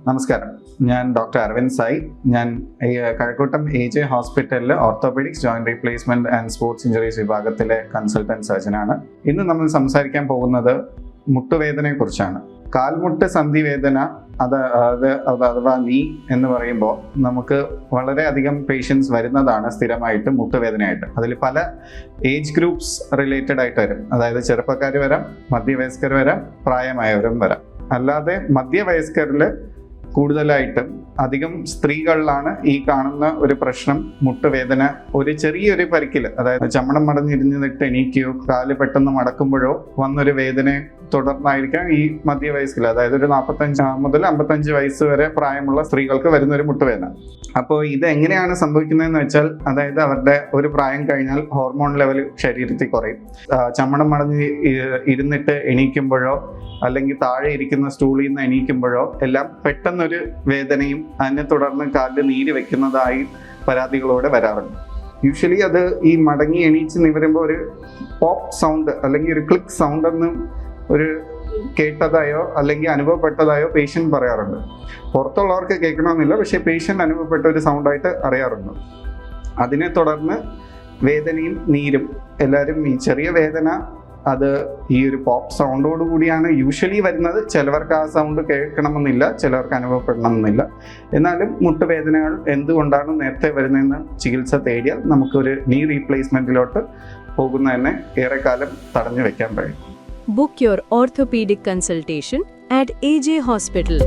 നമസ്കാരം, ഞാൻ ഡോക്ടർ അരവിന്ദ് സായി. ഞാൻ കഴക്കൂട്ടം AJ ഹോസ്പിറ്റലിൽ orthopaedics, joint replacement and sports injuries വിഭാഗത്തിലെ കൺസൾട്ടന്റ് സർജനാണ്. ഇന്ന് നമ്മൾ സംസാരിക്കാൻ പോകുന്നത് മുട്ടുവേദനയെ കുറിച്ചാണ്. കാൽമുട്ട് സന്ധിവേദന അഥവാ നീ എന്ന് പറയുമ്പോൾ നമുക്ക് വളരെയധികം പേഷ്യൻസ് വരുന്നതാണ് സ്ഥിരമായിട്ട് മുട്ടുവേദനയായിട്ട്. അതിൽ പല ഏജ് ഗ്രൂപ്പ്സ് റിലേറ്റഡ് ആയിട്ട് വരും. അതായത് ചെറുപ്പക്കാർ വരാം, മധ്യവയസ്കർ വരാം, പ്രായമായവരും വരാം. അല്ലാതെ മധ്യവയസ്കരിൽ കൂടുതലായിട്ടും അധികം സ്ത്രീകളിലാണ് ഈ കാണുന്ന ഒരു പ്രശ്നം. മുട്ടുവേദന ഒരു ചെറിയൊരു പരിക്കിൽ, അതായത് ചമ്മണം മടഞ്ഞിരുന്നിട്ട് എണീക്കുകയോ കാല് പെട്ടെന്ന് മടക്കുമ്പോഴോ വന്നൊരു വേദനയെ തുടർന്നായിരിക്കാം ഈ മധ്യവയസ്കിൽ, അതായത് ഒരു 45 മുതൽ 55 വയസ്സ് വരെ പ്രായമുള്ള സ്ത്രീകൾക്ക് വരുന്ന ഒരു മുട്ടുവേദന. അപ്പോൾ ഇത് എങ്ങനെയാണ് സംഭവിക്കുന്നതെന്ന് വെച്ചാൽ, അതായത് അവരുടെ ഒരു പ്രായം കഴിഞ്ഞാൽ ഹോർമോൺ ലെവൽ ശരീരത്തിൽ കുറയും. ചമ്മണം മടഞ്ഞ് ഇരുന്നിട്ട് എണീക്കുമ്പോഴോ അല്ലെങ്കിൽ താഴെ ഇരിക്കുന്ന സ്റ്റൂളിൽ നിന്ന് എണീക്കുമ്പോഴോ എല്ലാം പെട്ടെന്നൊരു വേദനയും അതിനെ തുടർന്ന് കാലിൽ നീര് വെക്കുന്നതായി പരാതികളോടെ വരാറുണ്ട്. യൂഷ്വലി അത് ഈ മടങ്ങി എണീച്ച് നിവരുമ്പോൾ ഒരു പോപ്പ് സൗണ്ട് അല്ലെങ്കിൽ ഒരു ക്ലിക്ക് സൗണ്ട് എന്ന് ഒരു കേട്ടതായോ അല്ലെങ്കിൽ അനുഭവപ്പെട്ടതായോ പേഷ്യൻ്റ് പറയാറുണ്ട്. പുറത്തുള്ളവർക്ക് കേൾക്കണമെന്നില്ല, പക്ഷേ പേഷ്യൻ്റ് അനുഭവപ്പെട്ട ഒരു സൗണ്ടായിട്ട് അറിയാറുണ്ട്. അതിനെ തുടർന്ന് വേദനയും നീരും എല്ലാവരും ഈ ചെറിയ വേദന അത് ഈ ഒരു പോപ്പ് സൗണ്ടോട് കൂടിയാണ് യൂഷ്വലി വരുന്നത്. ചിലവർക്ക് ആ സൗണ്ട് കേൾക്കണമെന്നില്ല, ചിലവർക്ക് അനുഭവപ്പെടണമെന്നില്ല. എന്നാലും മുട്ടുവേദനകൾ എന്തുകൊണ്ടാണ് നേരത്തെ വരുന്നതെന്ന് ചികിത്സ തേടിയാൽ നമുക്കൊരു നീ റീപ്ലേസ്മെന്റിലോട്ട് പോകുന്നതന്നെ ഏറെക്കാലം തടഞ്ഞു വെക്കാൻ കഴിയും. Book your orthopedic consultation at AJ Hospital.